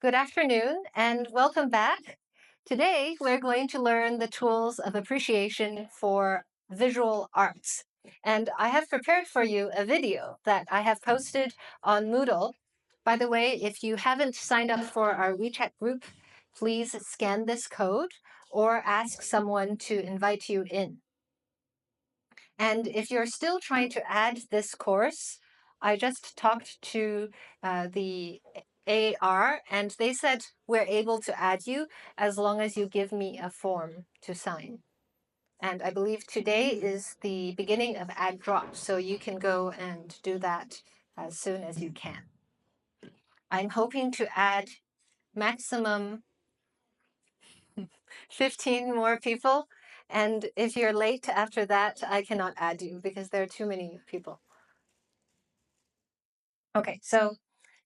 Good afternoon and welcome back. Today we're going to learn the tools of appreciation for visual arts. And I have prepared for you a video that I have posted on Moodle. By the way, if you haven't signed up for our WeChat group, please scan this code or ask someone to invite you in. And if you're still trying to add this course, I just talked to the AR and they said we're able to add you as long as you give me a form to sign. And I believe today is the beginning of add drop, so you can go and do that as soon as you can. I'm hoping to add maximum 15 more people. And if you're late after that, I cannot add you because there are too many people. Okay, so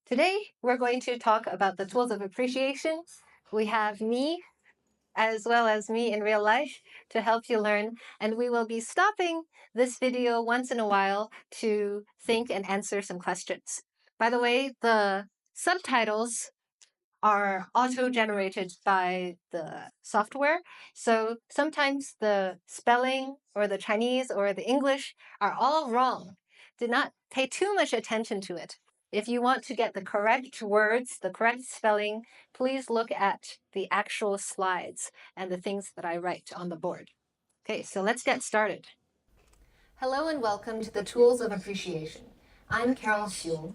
today we're going to talk about the tools of appreciation. We have me as well as me in real life to help you learn, and we will be stopping this video once in a while to think and answer some questions. By the way, the subtitles are auto-generated by the software. So sometimes the spelling or the Chinese or the English are all wrong. Do not pay too much attention to it. If you want to get the correct words, the correct spelling, please look at the actual slides and the things that I write on the board. Okay, so let's get started. Hello and welcome to the Tools of Appreciation. I'm Carol Xiong.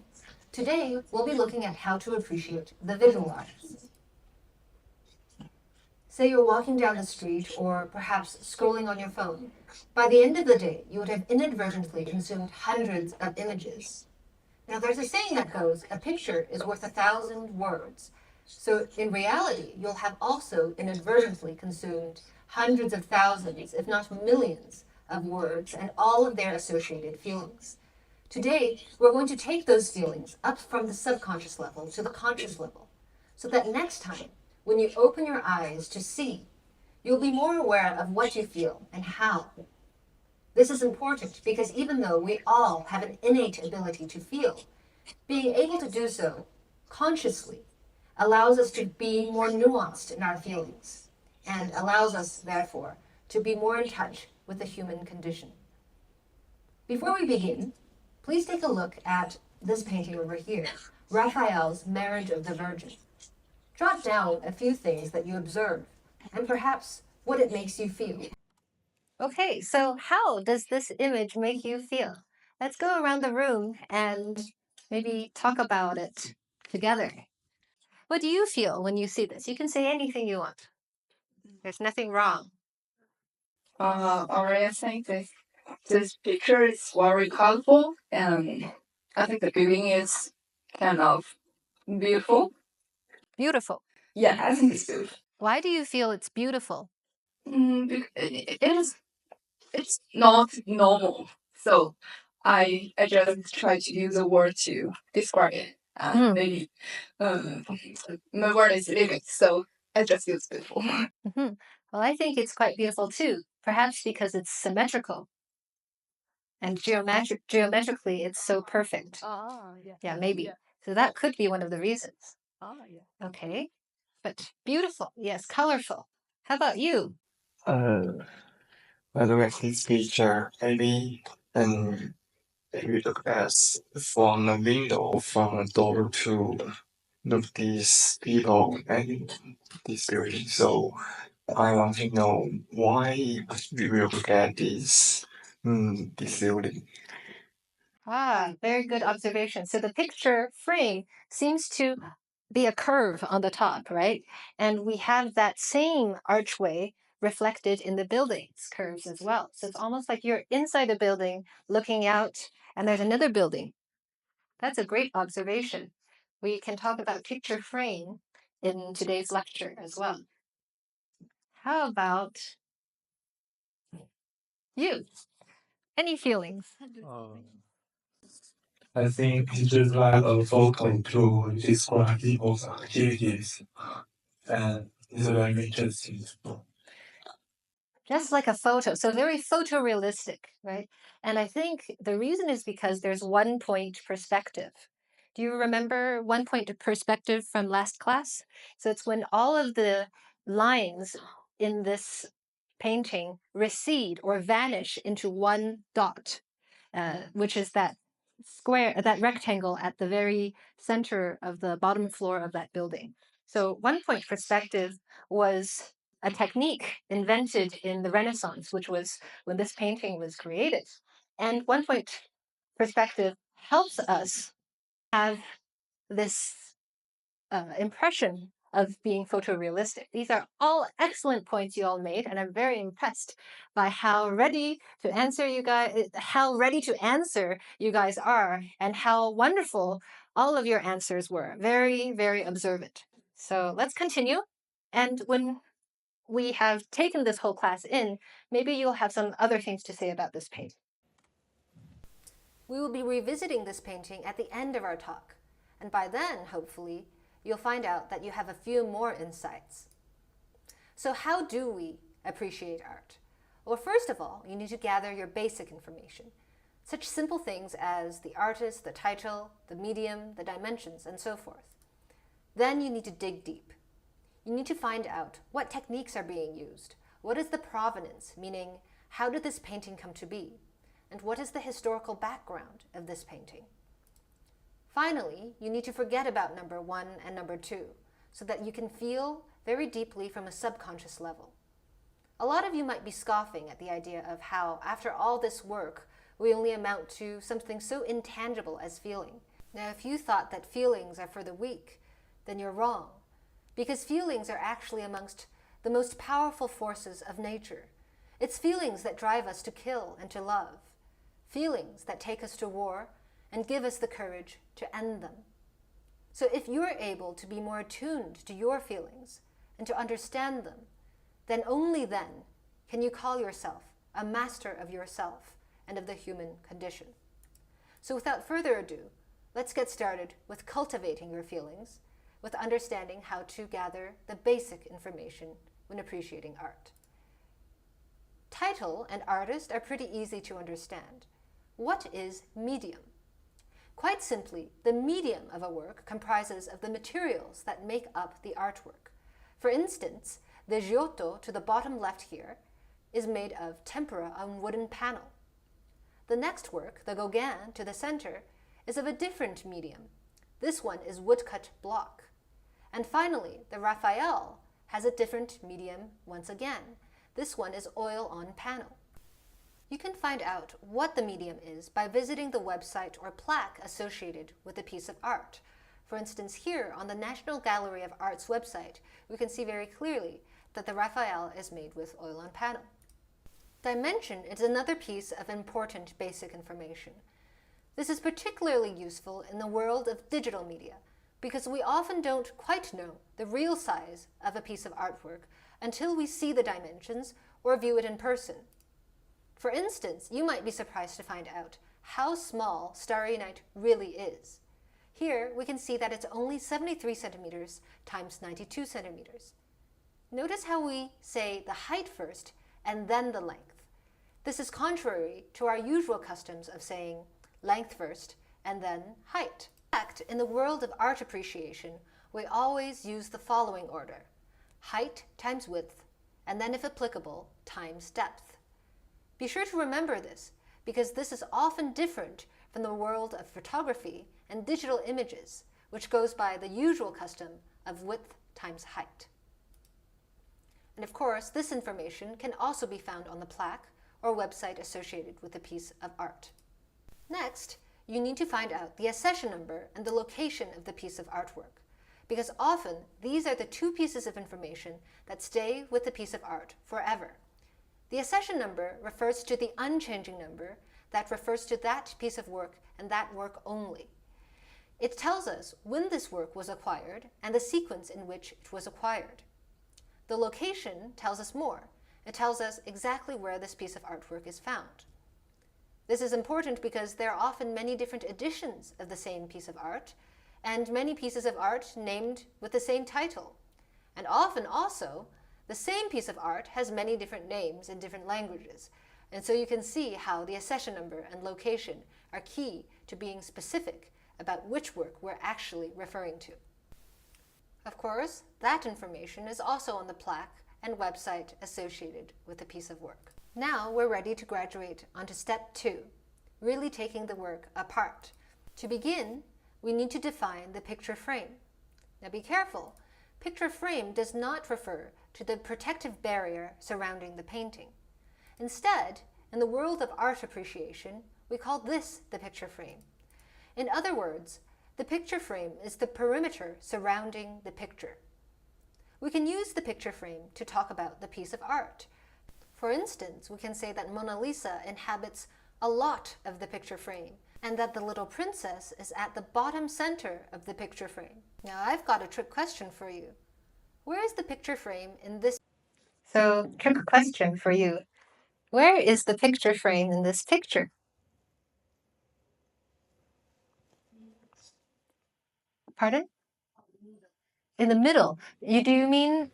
Today, we'll be looking at how to appreciate the visual arts. Say you're walking down the street or perhaps scrolling on your phone. By the end of the day, you would have inadvertently consumed hundreds of images. Now, there's a saying that goes, a picture is worth 1,000 words. So in reality, you'll have also inadvertently consumed hundreds of thousands, if not millions, of words and all of their associated feelings. Today, we're going to take those feelings up from the subconscious level to the conscious level, so that next time, when you open your eyes to see, you'll be more aware of what you feel and how. This is important because even though we all have an innate ability to feel, being able to do so consciously allows us to be more nuanced in our feelings and allows us, therefore, to be more in touch with the human condition. Before we begin, please take a look at this painting over here, Raphael's Marriage of the Virgin. Jot down a few things that you observe and perhaps what it makes you feel. Okay, so how does this image make you feel? Let's go around the room and maybe talk about it together. What do you feel when you see this? You can say anything you want. There's nothing wrong. Already I think this picture is very colorful, and I think the building is kind of beautiful. Beautiful. Yeah, I think it's beautiful. Why do you feel it's beautiful? It's not normal, so I just try to use a word to describe it. Maybe my word is limited, so I just use beautiful. Mm-hmm. Well, I think it's quite beautiful too, perhaps because it's symmetrical. And geometrically, it's so perfect. Yeah, maybe. Yeah. So that could be one of the reasons. Yeah. Okay. But beautiful. Yes, colorful. How about you? By the way, this picture, maybe, if you look at from the window, from the door to look these people and this building. So I want to know why we will look at this building. Very good observation. So the picture frame seems to be a curve on the top, right? And we have that same archway reflected in the building's curves as well. So it's almost like you're inside a building looking out, and there's another building. That's a great observation. We can talk about picture frame in today's lecture as well. How about you? Any feelings? I think pictures like a photo to describe people's activities, and it's very interesting. Just like a photo. So very photorealistic, right? And I think the reason is because there's one point perspective. Do you remember 1 point perspective from last class? So it's when all of the lines in this painting recede or vanish into one dot, which is that that rectangle at the very center of the bottom floor of that building. So 1 point perspective was a technique invented in the Renaissance, which was when this painting was created. And 1 point perspective helps us have this impression of being photorealistic. These are all excellent points you all made, and I'm very impressed by how ready to answer you guys are, and how wonderful all of your answers were. Very, very observant. So let's continue. And when we have taken this whole class in, maybe you'll have some other things to say about this painting. We will be revisiting this painting at the end of our talk, and by then, hopefully, you'll find out that you have a few more insights. So how do we appreciate art? Well, first of all, you need to gather your basic information. Such simple things as the artist, the title, the medium, the dimensions, and so forth. Then you need to dig deep. You need to find out what techniques are being used. What is the provenance, meaning how did this painting come to be? And what is the historical background of this painting? Finally, you need to forget about number 1 and number 2 so that you can feel very deeply from a subconscious level. A lot of you might be scoffing at the idea of how, after all this work, we only amount to something so intangible as feeling. Now, if you thought that feelings are for the weak, then you're wrong, because feelings are actually amongst the most powerful forces of nature. It's feelings that drive us to kill and to love, feelings that take us to war and give us the courage to end them. So if you're able to be more attuned to your feelings and to understand them, then only then can you call yourself a master of yourself and of the human condition. So without further ado, let's get started with cultivating your feelings, with understanding how to gather the basic information when appreciating art. Title and artist are pretty easy to understand. What is medium? Quite simply, the medium of a work comprises of the materials that make up the artwork. For instance, the Giotto to the bottom left here is made of tempera on wooden panel. The next work, the Gauguin to the center, is of a different medium. This one is woodcut block. And finally, the Raphael has a different medium once again. This one is oil on panel. You can find out what the medium is by visiting the website or plaque associated with a piece of art. For instance, here on the National Gallery of Art's website, we can see very clearly that the Raphael is made with oil on panel. Dimension is another piece of important basic information. This is particularly useful in the world of digital media, because we often don't quite know the real size of a piece of artwork until we see the dimensions or view it in person. For instance, you might be surprised to find out how small Starry Night really is. Here, we can see that it's only 73 centimeters times 92 centimeters. Notice how we say the height first and then the length. This is contrary to our usual customs of saying length first and then height. In fact, in the world of art appreciation, we always use the following order: height times width, and then, if applicable, times depth. Be sure to remember this, because this is often different from the world of photography and digital images, which goes by the usual custom of width times height. And of course, this information can also be found on the plaque or website associated with a piece of art. Next, you need to find out the accession number and the location of the piece of artwork, because often these are the two pieces of information that stay with the piece of art forever. The accession number refers to the unchanging number that refers to that piece of work and that work only. It tells us when this work was acquired and the sequence in which it was acquired. The location tells us more. It tells us exactly where this piece of artwork is found. This is important because there are often many different editions of the same piece of art, and many pieces of art named with the same title. And often also, the same piece of art has many different names in different languages, and so you can see how the accession number and location are key to being specific about which work we're actually referring to. Of course, that information is also on the plaque and website associated with the piece of work. Now we're ready to graduate onto step 2, really taking the work apart. To begin, we need to define the picture frame. Now be careful, picture frame does not refer to the protective barrier surrounding the painting. Instead, in the world of art appreciation, we call this the picture frame. In other words, the picture frame is the perimeter surrounding the picture. We can use the picture frame to talk about the piece of art. For instance, we can say that Mona Lisa inhabits a lot of the picture frame, and that the little princess is at the bottom center of the picture frame. Now I've got a trick question for you. Where is the picture frame in this? So, trick question for you. Where is the picture frame in this picture? Pardon? In the middle. Do you mean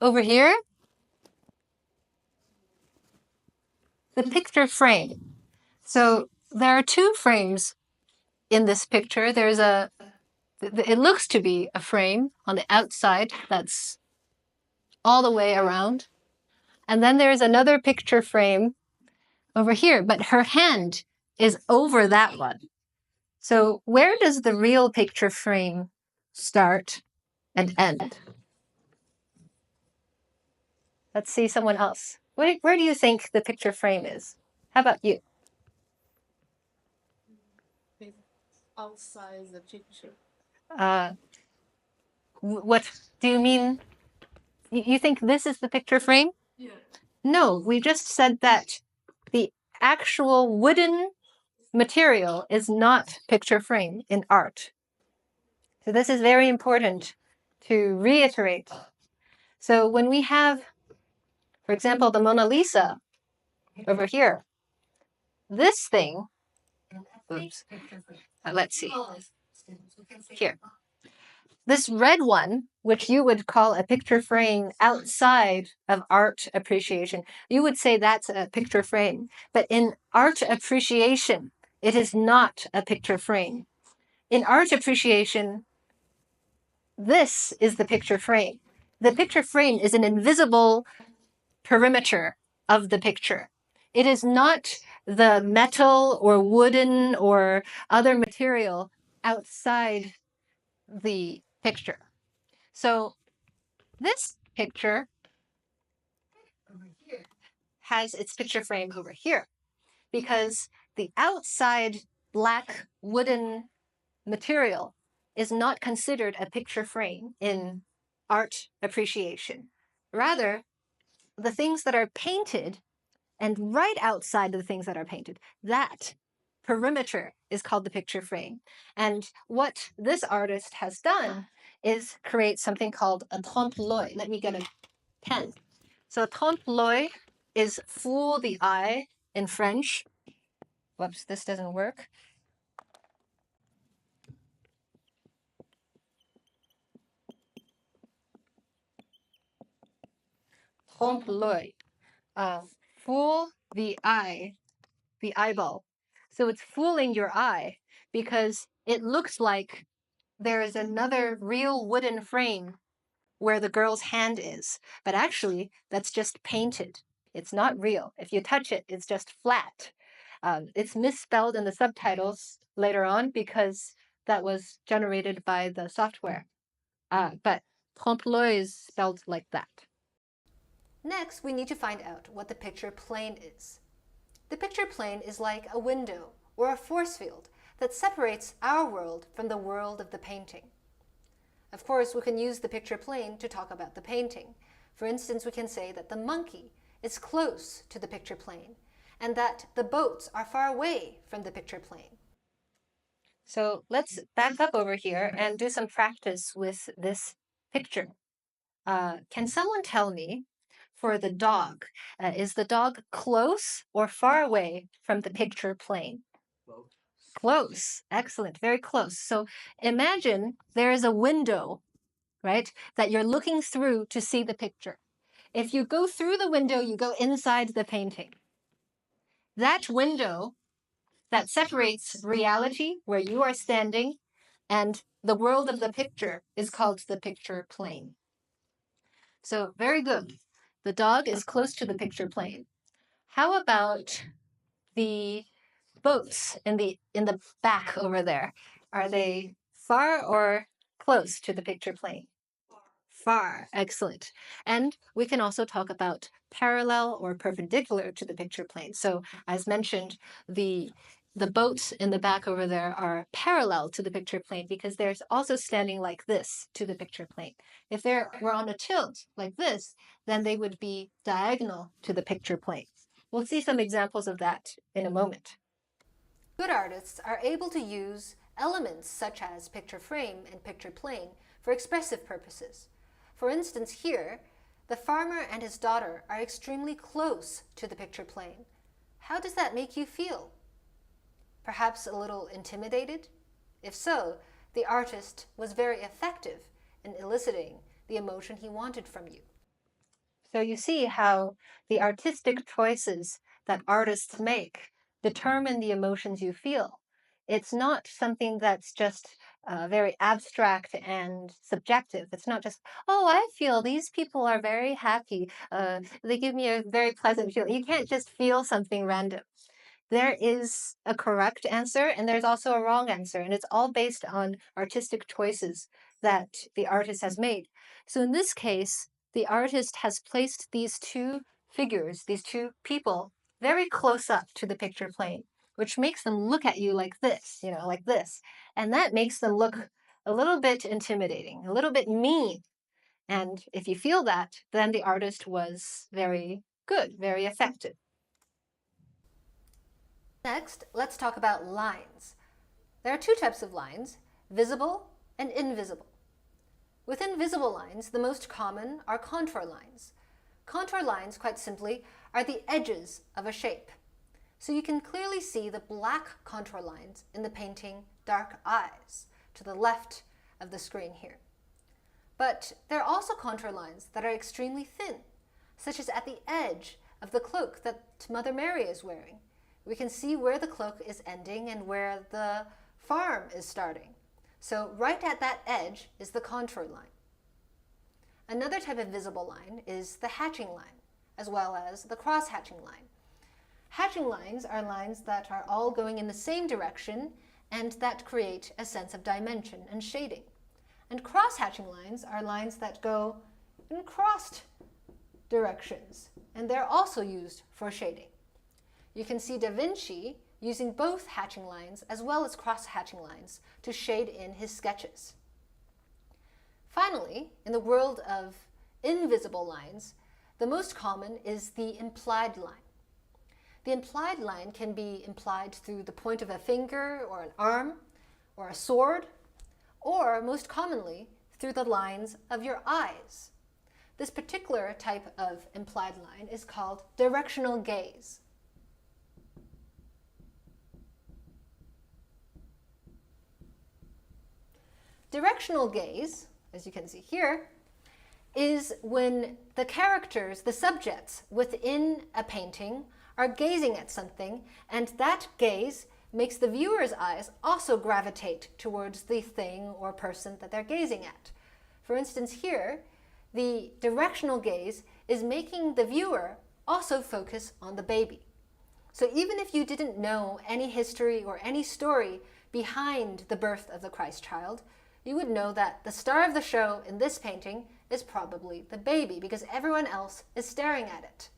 over here? The picture frame. So there are two frames in this picture. It looks to be a frame on the outside that's all the way around. And then there's another picture frame over here, but her hand is over that one. So where does the real picture frame start and end? Let's see someone else. Where do you think the picture frame is? How about you? Outside the picture. What do you mean? You think this is the picture frame? Yeah. No, we just said that the actual wooden material is not picture frame in art. So this is very important to reiterate. So when we have, for example, the Mona Lisa over here, this thing, oops, let's see, here. This red one, which you would call a picture frame outside of art appreciation, you would say that's a picture frame. But in art appreciation, it is not a picture frame. In art appreciation, this is the picture frame. The picture frame is an invisible perimeter of the picture. It is not the metal or wooden or other material outside the picture. So this picture over here has its picture frame over here because the outside black wooden material is not considered a picture frame in art appreciation. Rather, the things that are painted and right outside of the things that are painted, that perimeter is called the picture frame. And what this artist has done is create something called a trompe-l'oeil. Let me get a pen. So trompe-l'oeil is fool the eye in French. Whoops, this doesn't work. Trompe-l'oeil. Fool the eye, the eyeball. So it's fooling your eye because it looks like there is another real wooden frame where the girl's hand is. But actually, that's just painted. It's not real. If you touch it, it's just flat. It's misspelled in the subtitles later on because that was generated by the software. But trompe-l'oeil is spelled like that. Next, we need to find out what the picture plane is. The picture plane is like a window or a force field that separates our world from the world of the painting. Of course, we can use the picture plane to talk about the painting. For instance, we can say that the monkey is close to the picture plane and that the boats are far away from the picture plane. So let's back up over here and do some practice with this picture. Can someone tell me, for the dog, is the dog close or far away from the picture plane? Close. Excellent. Very close. So imagine there is a window, right, that you're looking through to see the picture. If you go through the window, you go inside the painting. That window that separates reality, where you are standing, and the world of the picture is called the picture plane. So very good. The dog is close to the picture plane. How about the boats in the back over there? Are they far or close to the picture plane? Far. Excellent. And we can also talk about parallel or perpendicular to the picture plane. So as mentioned, the boats in the back over there are parallel to the picture plane because they're also standing like this to the picture plane. If they were on a tilt like this, then they would be diagonal to the picture plane. We'll see some examples of that in a moment. Good artists are able to use elements such as picture frame and picture plane for expressive purposes. For instance, here, the farmer and his daughter are extremely close to the picture plane. How does that make you feel? Perhaps a little intimidated? If so, the artist was very effective in eliciting the emotion he wanted from you. So you see how the artistic choices that artists make determine the emotions you feel. It's not something that's just very abstract and subjective. It's not just, oh, I feel these people are very happy. They give me a very pleasant feeling. You can't just feel something random. There is a correct answer and there's also a wrong answer, and it's all based on artistic choices that the artist has made. So in this case, the artist has placed these two figures, these two people, very close up to the picture plane, which makes them look at you like this, like this. And that makes them look a little bit intimidating, a little bit mean. And if you feel that, then the artist was very good, very effective. Next, let's talk about lines. There are two types of lines, visible and invisible. Within visible lines, the most common are contour lines. Contour lines, quite simply, are the edges of a shape. So you can clearly see the black contour lines in the painting Dark Eyes, to the left of the screen here. But there are also contour lines that are extremely thin, such as at the edge of the cloak that Mother Mary is wearing. We can see where the cloak is ending and where the farm is starting. So right at that edge is the contour line. Another type of visible line is the hatching line, as well as the cross-hatching line. Hatching lines are lines that are all going in the same direction and that create a sense of dimension and shading. And cross-hatching lines are lines that go in crossed directions, and they're also used for shading. You can see Da Vinci using both hatching lines as well as cross-hatching lines to shade in his sketches. Finally, in the world of invisible lines, the most common is the implied line. The implied line can be implied through the point of a finger or an arm or a sword, or most commonly through the lines of your eyes. This particular type of implied line is called directional gaze. Directional gaze, as you can see here, is when the characters, the subjects within a painting are gazing at something, and that gaze makes the viewer's eyes also gravitate towards the thing or person that they're gazing at. For instance, here, the directional gaze is making the viewer also focus on the baby. So even if you didn't know any history or any story behind the birth of the Christ child, you would know that the star of the show in this painting is probably the baby, because everyone else is staring at it.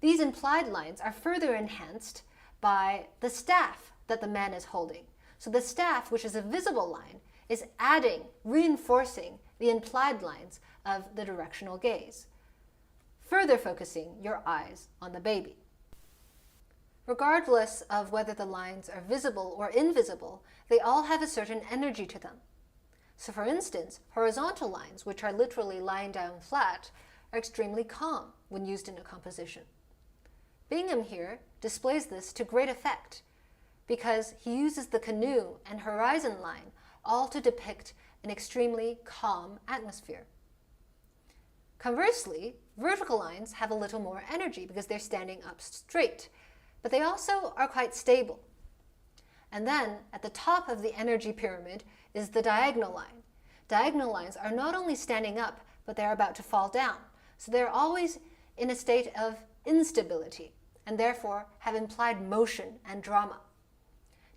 These implied lines are further enhanced by the staff that the man is holding. So the staff, which is a visible line, is adding, reinforcing the implied lines of the directional gaze, further focusing your eyes on the baby. Regardless of whether the lines are visible or invisible, they all have a certain energy to them. So for instance, horizontal lines, which are literally lying down flat, are extremely calm when used in a composition. Bingham here displays this to great effect because he uses the canoe and horizon line all to depict an extremely calm atmosphere. Conversely, vertical lines have a little more energy because they're standing up straight. but they also are quite stable. And then at the top of the energy pyramid is the diagonal line. Diagonal lines are not only standing up, but they're about to fall down. So they're always in a state of instability, and therefore have implied motion and drama.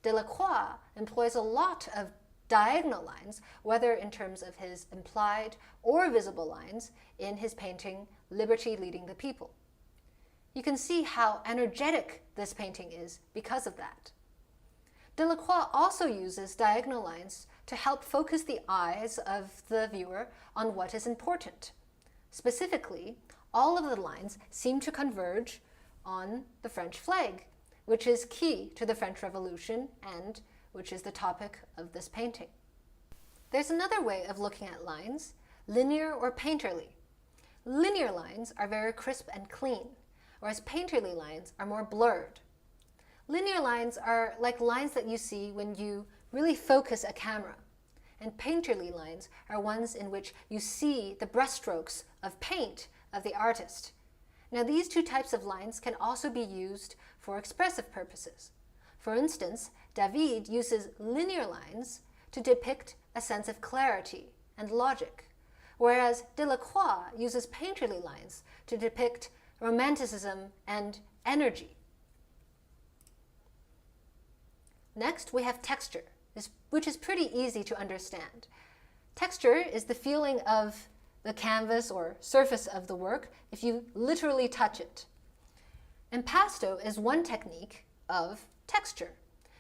Delacroix employs a lot of diagonal lines, whether in terms of his implied or visible lines, in his painting Liberty Leading the People. You can see how energetic this painting is because of that. Delacroix also uses diagonal lines to help focus the eyes of the viewer on what is important. Specifically, all of the lines seem to converge on the French flag, which is key to the French Revolution and which is the topic of this painting. There's another way of looking at lines, linear or painterly. Linear lines are very crisp and clean, whereas painterly lines are more blurred. Linear lines are like lines that you see when you really focus a camera, and painterly lines are ones in which you see the brushstrokes of paint of the artist. Now, these two types of lines can also be used for expressive purposes. For instance, David uses linear lines to depict a sense of clarity and logic, whereas Delacroix uses painterly lines to depict romanticism and energy. Next, we have texture, which is pretty easy to understand. Texture is the feeling of the canvas or surface of the work if you literally touch it. Impasto is one technique of texture.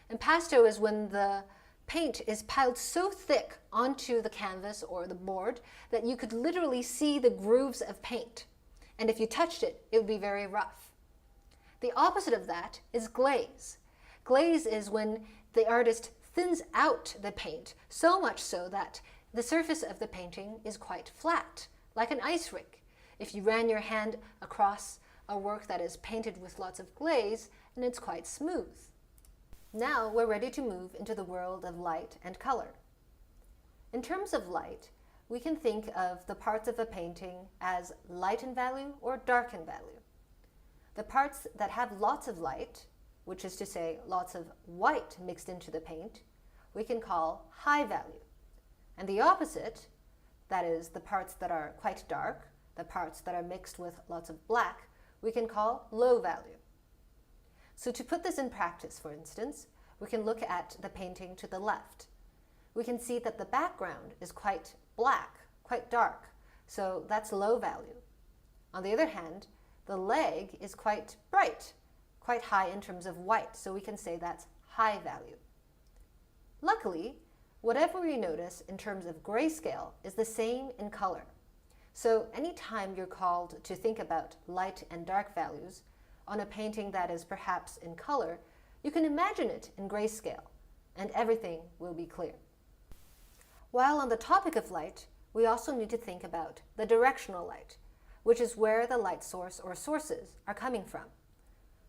Impasto is when the paint is piled so thick onto the canvas or the board that you could literally see the grooves of paint. And if you touched it, it would be very rough. The opposite of that is glaze. Glaze is when the artist thins out the paint so much so that the surface of the painting is quite flat, like an ice rink. If you ran your hand across a work that is painted with lots of glaze, and it's quite smooth. Now we're ready to move into the world of light and color. In terms of light, we can think of the parts of a painting as light in value or dark in value. The parts that have lots of light, which is to say lots of white mixed into the paint, we can call high value. And the opposite, that is the parts that are quite dark, the parts that are mixed with lots of black, we can call low value. So to put this in practice, for instance, we can look at the painting to the left. We can see that the background is quite black, quite dark, so that's low value. On the other hand, the leg is quite bright, quite high in terms of white, so we can say that's high value. Luckily, whatever we notice in terms of grayscale is the same in color. So anytime you're called to think about light and dark values on a painting that is perhaps in color, you can imagine it in grayscale, and everything will be clear. While on the topic of light, we also need to think about the directional light, which is where the light source or sources are coming from.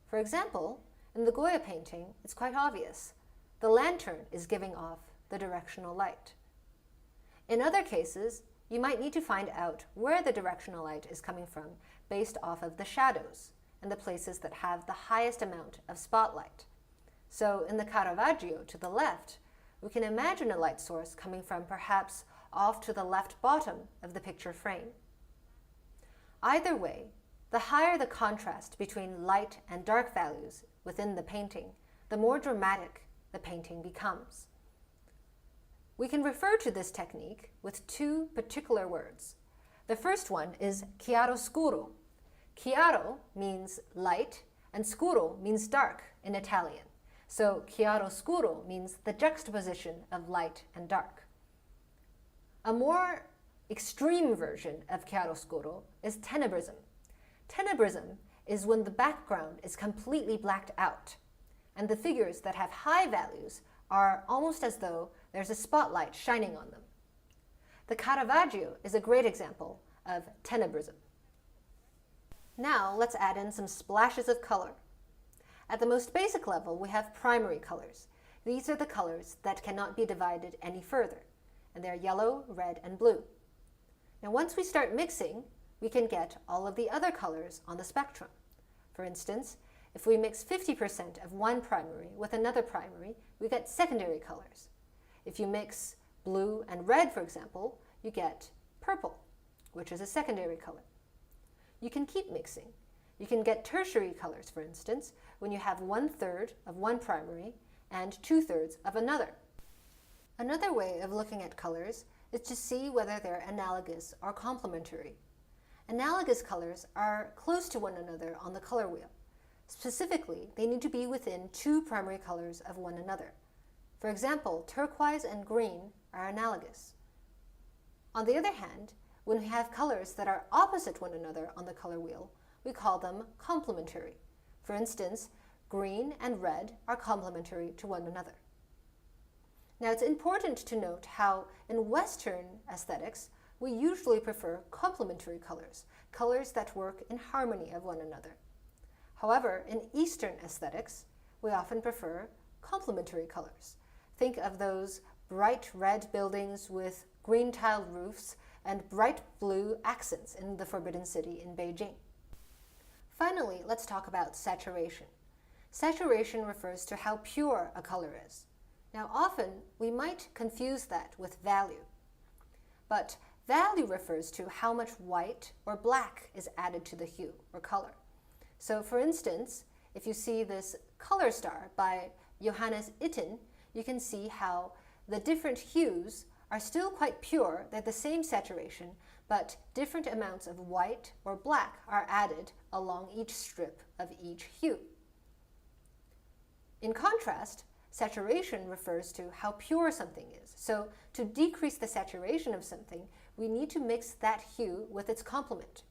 For example, in the Goya painting, it's quite obvious. The lantern is giving off the directional light. In other cases, you might need to find out where the directional light is coming from based off of the shadows and the places that have the highest amount of spotlight. So in the Caravaggio to the left, we can imagine a light source coming from perhaps off to the left bottom of the picture frame. Either way, the higher the contrast between light and dark values within the painting, the more dramatic the painting becomes. We can refer to this technique with two particular words. The first one is chiaroscuro. Chiaro means light, and scuro means dark in Italian. So chiaroscuro means the juxtaposition of light and dark. A more extreme version of chiaroscuro is tenebrism. Tenebrism is when the background is completely blacked out, and the figures that have high values are almost as though there's a spotlight shining on them. The Caravaggio is a great example of tenebrism. Now let's add in some splashes of color. At the most basic level, we have primary colors. These are the colors that cannot be divided any further, and they're yellow, red, and blue. Now once we start mixing, we can get all of the other colors on the spectrum. For instance, If we mix 50% of one primary with another primary, we get secondary colors. If you mix blue and red, for example, you get purple, which is a secondary color. You can keep mixing. You can get tertiary colors, for instance, when you have 1/3 of one primary and 2/3 of another. Another way of looking at colors is to see whether they're analogous or complementary. Analogous colors are close to one another on the color wheel. Specifically, they need to be within 2 primary colors of one another. For example, turquoise and green are analogous. On the other hand, when we have colors that are opposite one another on the color wheel, we call them complementary. For instance, green and red are complementary to one another. Now, it's important to note how in Western aesthetics, we usually prefer complementary colors, colors that work in harmony of one another. However, in Eastern aesthetics, we often prefer complementary colors. Think of those bright red buildings with green tiled roofs and bright blue accents in the Forbidden City in Beijing. Finally, let's talk about saturation. Saturation refers to how pure a color is. Now, often we might confuse that with value, but value refers to how much white or black is added to the hue or color. So, for instance, if you see this color star by Johannes Itten, you can see how the different hues are still quite pure, they're the same saturation, but different amounts of white or black are added along each strip of each hue. In contrast, saturation refers to how pure something is. So to decrease the saturation of something, we need to mix that hue with its complement.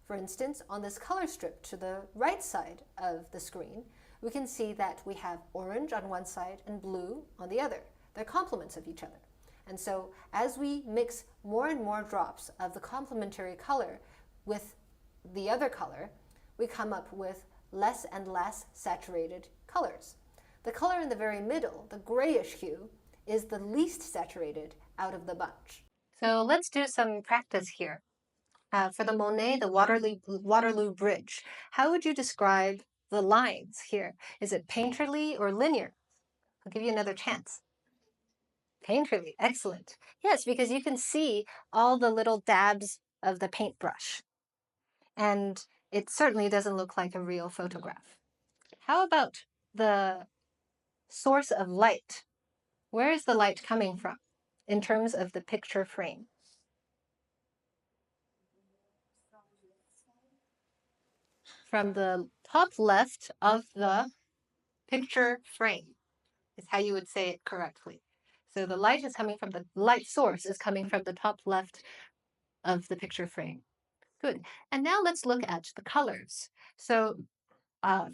For instance, on this color strip to the right side of the screen, we can see that we have orange on one side and blue on the other. They're complements of each other. And so as we mix more and more drops of the complementary color with the other color, we come up with less and less saturated colors. The color in the very middle, the grayish hue, is the least saturated out of the bunch. So let's do some practice here. For the Monet, the Waterloo Bridge, how would you describe the lines here? Is it painterly or linear? I'll give you another chance. Painterly, excellent. Yes, because you can see all the little dabs of the paintbrush. And it certainly doesn't look like a real photograph. How about the source of light? Where is the light coming from in terms of the picture frame? From the top left of the picture frame is how you would say it correctly. So the light is coming from the light source is coming from the top left of the picture frame. Good. And now let's look at the colors. So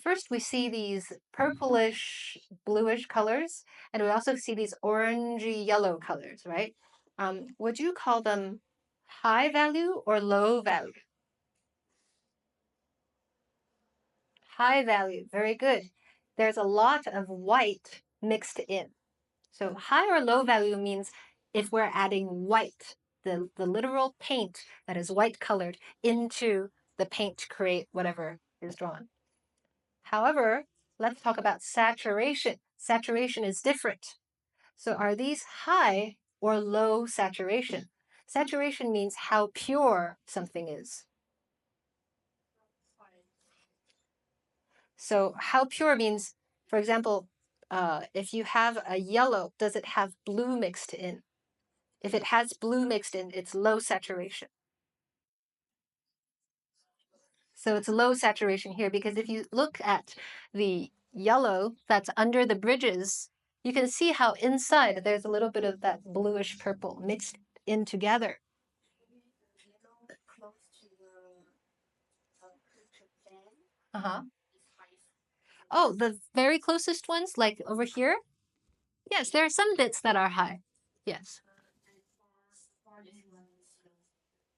first we see these purplish, bluish colors, and we also see these orangey yellow colors, right? Would you call them high value or low value? High value, very good. There's a lot of white mixed in. So high or low value means if we're adding white, the literal paint that is white colored into the paint to create whatever is drawn. However, let's talk about saturation. Saturation is different. So are these high or low saturation? Saturation means how pure something is. So how pure means, for example, if you have a yellow, does it have blue mixed in? If it has blue mixed in, it's low saturation. So it's low saturation here because if you look at the yellow that's under the bridges, you can see how inside there's a little bit of that bluish purple mixed in together. Uh-huh. Oh, the very closest ones, like over here? Yes, there are some bits that are high. Yes.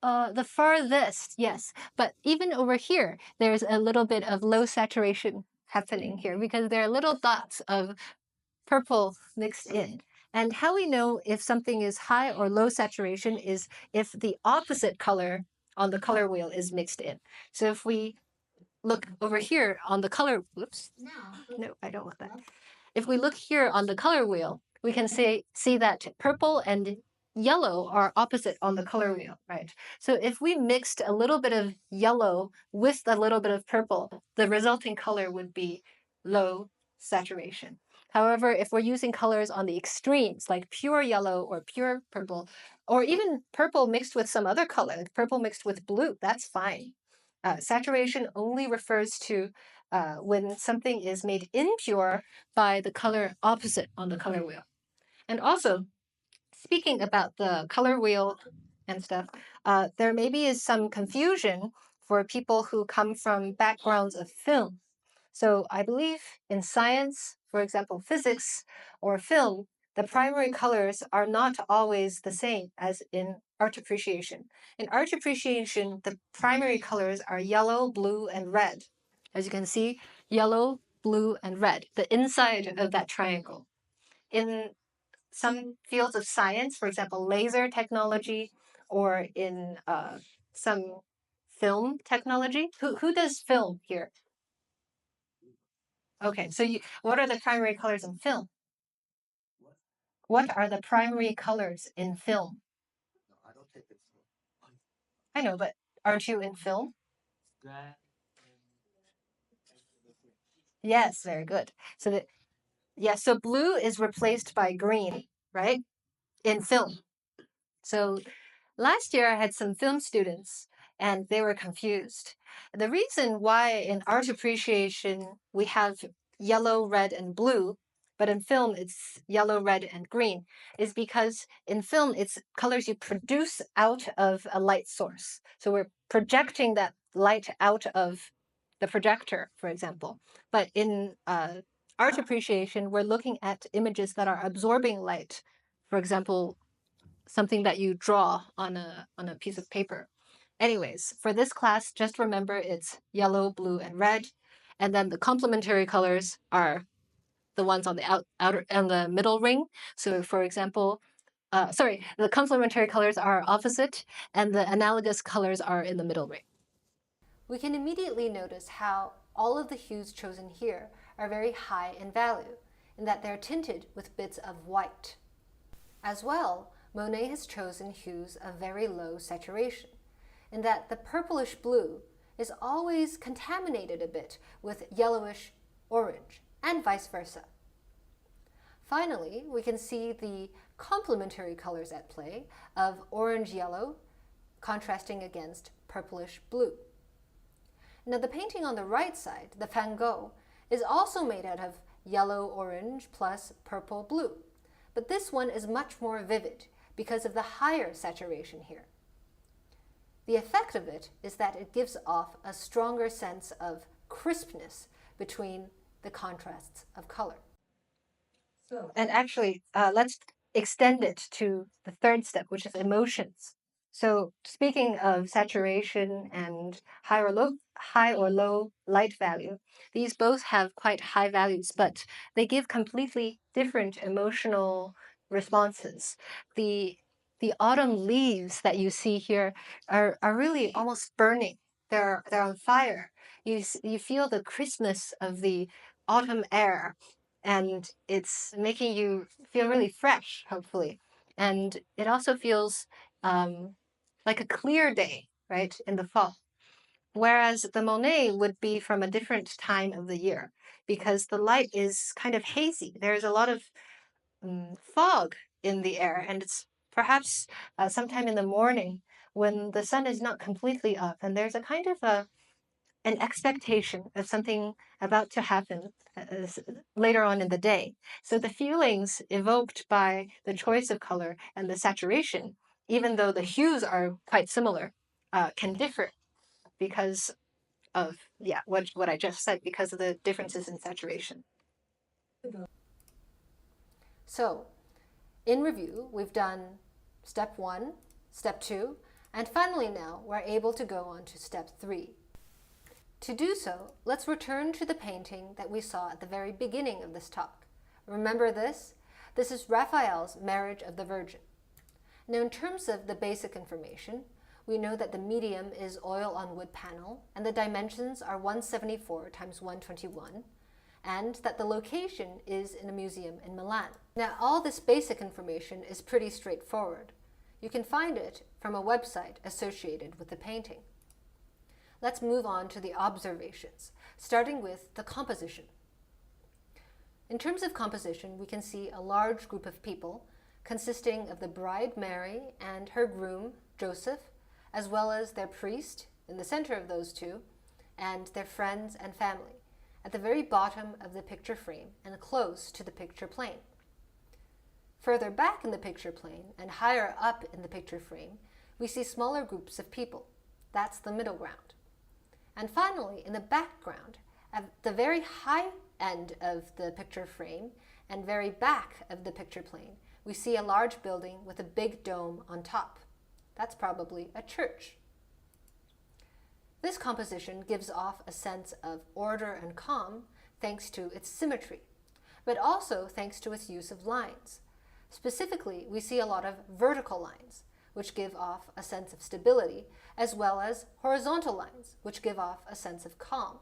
The farthest, yes. But even over here, there's a little bit of low saturation happening here because there are little dots of purple mixed in. And how we know if something is high or low saturation is if the opposite color on the color wheel is mixed in. So if we look over here on the color, whoops, no, I don't want that. If we look here on the color wheel, we can see that purple and yellow are opposite on the color wheel, right? So if we mixed a little bit of yellow with a little bit of purple, the resulting color would be low saturation. However, if we're using colors on the extremes, like pure yellow or pure purple, or even purple mixed with some other color, like purple mixed with blue, that's fine. Saturation only refers to when something is made impure by the color opposite on the color wheel. And also, speaking about the color wheel and stuff, there maybe is some confusion for people who come from backgrounds of film. So I believe in science, for example, physics or film, the primary colors are not always the same as in art appreciation. In art appreciation, the primary colors are yellow, blue, and red. As you can see, yellow, blue, and red, the inside of that triangle. In some fields of science, for example, laser technology, or in some film technology. Who does film here? Okay, so what are the primary colors in film? What are the primary colors in film? I know, but aren't you in film? Yes, very good. So blue is replaced by green, right? In film. So last year I had some film students and they were confused. The reason why in art appreciation we have yellow, red, and blue, but in film it's yellow, red, and green, is because in film it's colors you produce out of a light source. So we're projecting that light out of the projector, for example. But in art appreciation, we're looking at images that are absorbing light. For example, something that you draw on a piece of paper. Anyways, for this class, just remember it's yellow, blue, and red. And then the complementary colors are the ones on the outer and the middle ring. So for example, the complementary colors are opposite and the analogous colors are in the middle ring. We can immediately notice how all of the hues chosen here are very high in value, in that they're tinted with bits of white. As well, Monet has chosen hues of very low saturation, in that the purplish blue is always contaminated a bit with yellowish orange, and vice versa. Finally, we can see the complementary colors at play of orange-yellow contrasting against purplish blue. Now the painting on the right side, the Van Gogh, is also made out of yellow-orange plus purple-blue, but this one is much more vivid because of the higher saturation here. The effect of it is that it gives off a stronger sense of crispness between the contrasts of color. And actually, let's extend it to the third step, which is emotions. So speaking of saturation and high or low light value, these both have quite high values, but they give completely different emotional responses. The autumn leaves that you see here are really almost burning. They're on fire. You feel the crispness of the autumn air, and it's making you feel really fresh, hopefully. And it also feels like a clear day, right, in the fall. Whereas the Monet would be from a different time of the year because the light is kind of hazy. There's a lot of fog in the air, and it's perhaps sometime in the morning when the sun is not completely up, and there's a kind of an expectation of something about to happen later on in the day. So the feelings evoked by the choice of color and the saturation, even though the hues are quite similar, can differ because of what I just said, because of the differences in saturation. So, in review, we've done step 1, step 2, and finally now we're able to go on to step 3. To do so, let's return to the painting that we saw at the very beginning of this talk. Remember this? This is Raphael's Marriage of the Virgin. Now, in terms of the basic information, we know that the medium is oil on wood panel, and the dimensions are 174 times 121, and that the location is in a museum in Milan. Now, all this basic information is pretty straightforward. You can find it from a website associated with the painting. Let's move on to the observations, starting with the composition. In terms of composition, we can see a large group of people consisting of the bride Mary and her groom Joseph, as well as their priest in the center of those two, and their friends and family at the very bottom of the picture frame and close to the picture plane. Further back in the picture plane and higher up in the picture frame, we see smaller groups of people. That's the middle ground. And finally, in the background, at the very high end of the picture frame and very back of the picture plane, we see a large building with a big dome on top. That's probably a church. This composition gives off a sense of order and calm thanks to its symmetry, but also thanks to its use of lines. Specifically, we see a lot of vertical lines, which give off a sense of stability, as well as horizontal lines, which give off a sense of calm.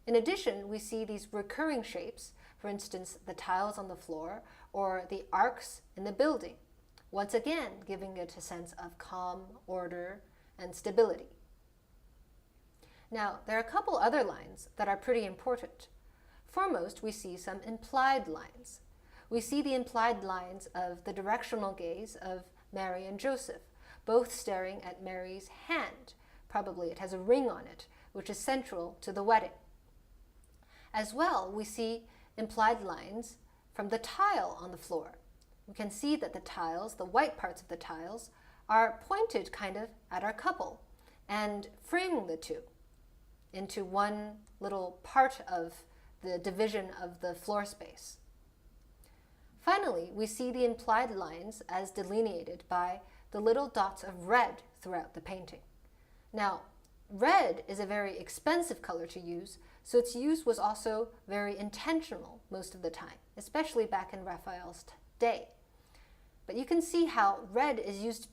In addition, we see these recurring shapes, for instance, the tiles on the floor or the arcs in the building, once again giving it a sense of calm, order, and stability. Now, there are a couple other lines that are pretty important. Foremost, we see some implied lines. We see the implied lines of the directional gaze of Mary and Joseph, both staring at Mary's hand. Probably it has a ring on it, which is central to the wedding. As well, we see implied lines from the tile on the floor. We can see that the tiles, the white parts of the tiles, are pointed kind of at our couple and framing the two into one little part of the division of the floor space. Finally, we see the implied lines as delineated by the little dots of red throughout the painting. Now, red is a very expensive color to use, so its use was also very intentional most of the time, especially back in Raphael's day. But you can see how red is used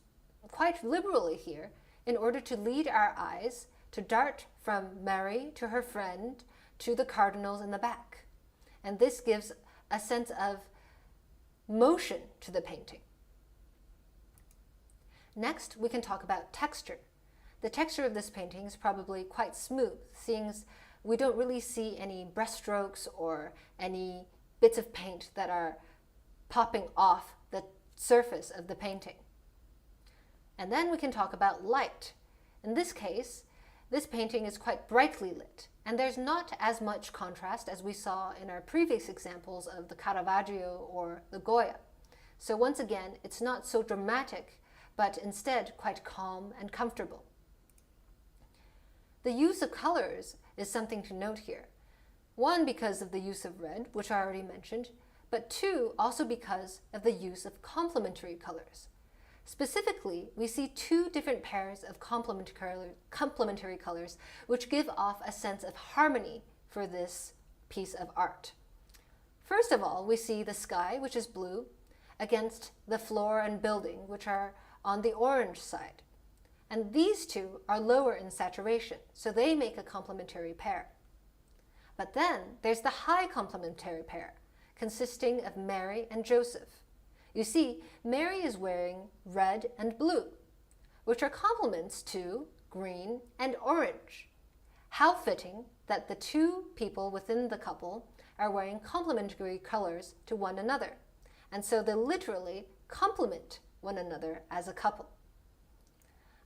quite liberally here in order to lead our eyes to dart from Mary to her friend to the cardinals in the back. And this gives a sense of motion to the painting. Next, we can talk about texture. The texture of this painting is probably quite smooth, seeing as we don't really see any brushstrokes or any bits of paint that are popping off the surface of the painting. And then we can talk about light. In this case, this painting is quite brightly lit, and there's not as much contrast as we saw in our previous examples of the Caravaggio or the Goya. So once again, it's not so dramatic, but instead quite calm and comfortable. The use of colors is something to note here. One, because of the use of red, which I already mentioned, but two, also because of the use of complementary colors. Specifically, we see two different pairs of complementary colors which give off a sense of harmony for this piece of art. First of all, we see the sky, which is blue, against the floor and building, which are on the orange side. And these two are lower in saturation, so they make a complementary pair. But then there's the high complementary pair, consisting of Mary and Joseph. You see, Mary is wearing red and blue, which are complements to green and orange. How fitting that the two people within the couple are wearing complementary colors to one another, and so they literally complement one another as a couple.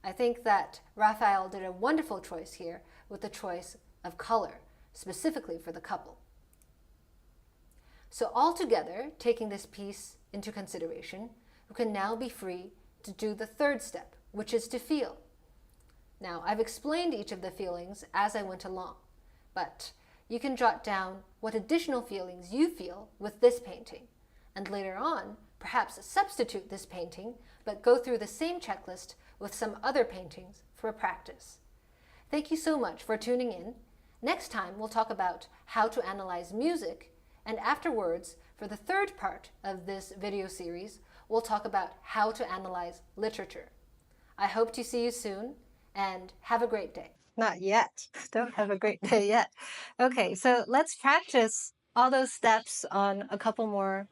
I think that Raphael did a wonderful choice here with the choice of color, specifically for the couple. So altogether, taking this piece into consideration, we can now be free to do the third step, which is to feel. Now, I've explained each of the feelings as I went along, but you can jot down what additional feelings you feel with this painting, and later on, perhaps substitute this painting, but go through the same checklist with some other paintings for practice. Thank you so much for tuning in. Next time, we'll talk about how to analyze music, and afterwards, for the third part of this video series, we'll talk about how to analyze literature. I hope to see you soon, and have a great day. Not yet. Don't have a great day yet. Okay, so let's practice all those steps on a couple more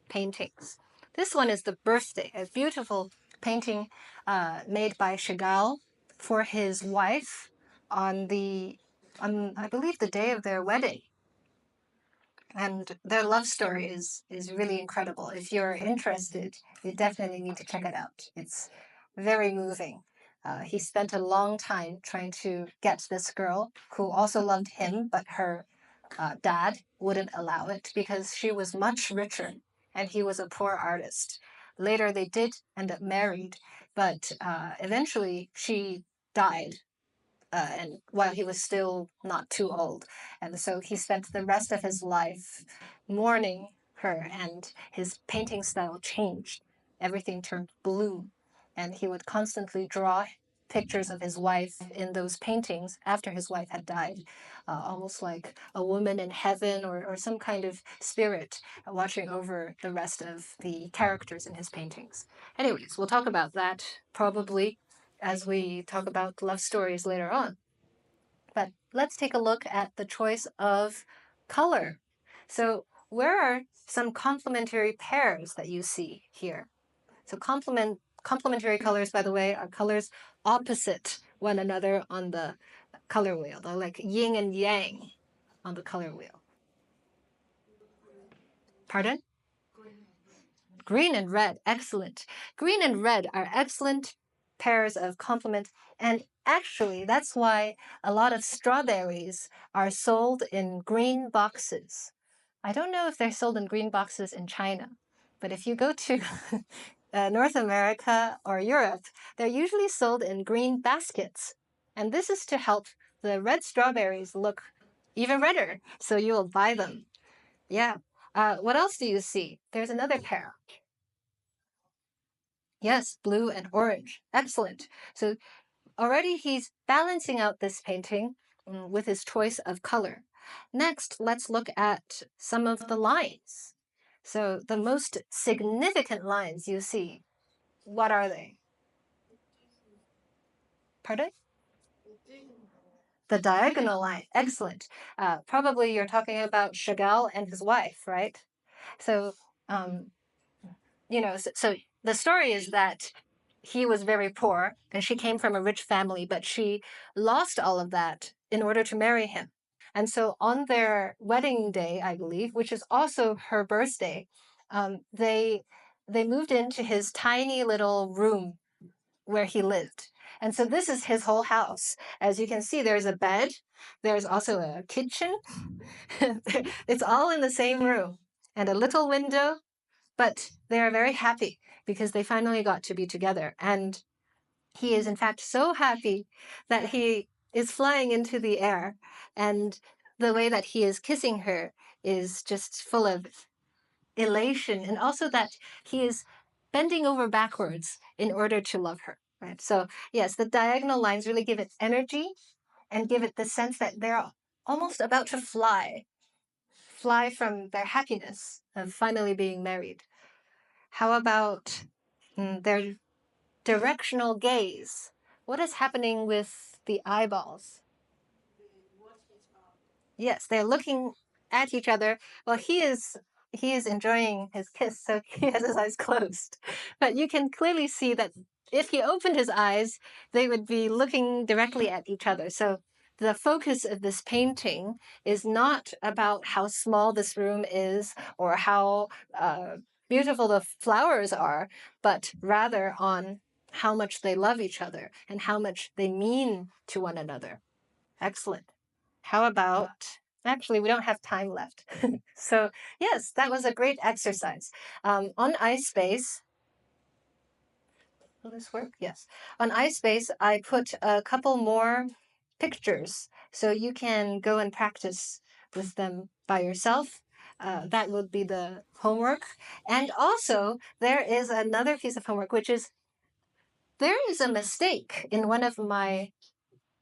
paintings. This one is the birthday, a beautiful painting made by Chagall for his wife on I believe the day of their wedding. And their love story is really incredible. If you're interested, you definitely need to check it out. It's very moving. He spent a long time trying to get this girl who also loved him, but her dad wouldn't allow it because she was much richer and he was a poor artist. Later, they did end up married, but eventually she died and while he was still not too old. And so he spent the rest of his life mourning her, and his painting style changed. Everything turned blue, and he would constantly draw pictures of his wife in those paintings after his wife had died, almost like a woman in heaven or some kind of spirit watching over the rest of the characters in his paintings. Anyways, we'll talk about that probably as we talk about love stories later on. But let's take a look at the choice of color. So where are some complementary pairs that you see here? So complementary colors, by the way, are colors opposite one another on the color wheel. They're like yin and yang on the color wheel. Pardon? Green and red, excellent. Green and red are excellent pairs of complement, and actually that's why a lot of strawberries are sold in green boxes. I don't know if they're sold in green boxes in China, but if you go to North America or Europe, they're usually sold in green baskets. And this is to help the red strawberries look even redder, so you will buy them. Yeah. What else do you see? There's another pair. Yes, blue and orange. Excellent. So already he's balancing out this painting with his choice of color. Next, let's look at some of the lines. So the most significant lines you see, what are they? Pardon? The diagonal line. Excellent. Probably you're talking about Chagall and his wife, right? So, so the story is that he was very poor and she came from a rich family, but she lost all of that in order to marry him. And so on their wedding day, I believe, which is also her birthday, they moved into his tiny little room where he lived. And so this is his whole house. As you can see, there's a bed. There's also a kitchen. It's all in the same room and a little window. But they are very happy because they finally got to be together. And he is, in fact, so happy that he is flying into the air. And the way that he is kissing her is just full of elation. And also that he is bending over backwards in order to love her. Right. So, yes, the diagonal lines really give it energy and give it the sense that they're almost about to fly from their happiness of finally being married. How about their directional gaze? What is happening with the eyeballs? Yes, they're looking at each other. Well, he is enjoying his kiss, so he has his eyes closed. But you can clearly see that if he opened his eyes, they would be looking directly at each other. So the focus of this painting is not about how small this room is or how beautiful the flowers are, but rather on how much they love each other and how much they mean to one another. Excellent. How about, actually, we don't have time left. So, yes, that was a great exercise. On iSpace, will this work? Yes. On iSpace, I put a couple more pictures so you can go and practice with them by yourself. That would be the homework. And also, there is another piece of homework, which is there is a mistake in one of my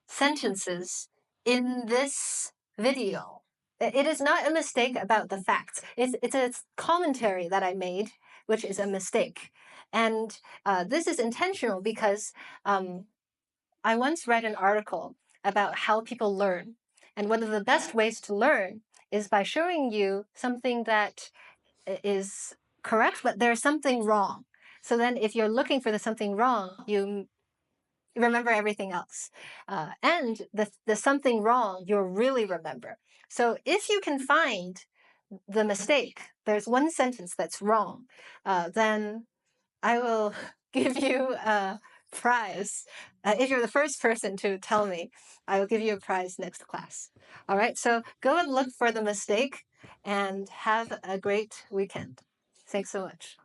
sentences in this video. It is not a mistake about the facts. It's a commentary that I made, which is a mistake. And this is intentional because I once read an article about how people learn. And one of the best ways to learn is by showing you something that is correct, but there's something wrong. So then if you're looking for the something wrong, you remember everything else. And the something wrong, you'll really remember. So if you can find the mistake, there's one sentence that's wrong, then I will give you a prize. If you're the first person to tell me, I will give you a prize next class. All right, so go and look for the mistake and have a great weekend. Thanks so much.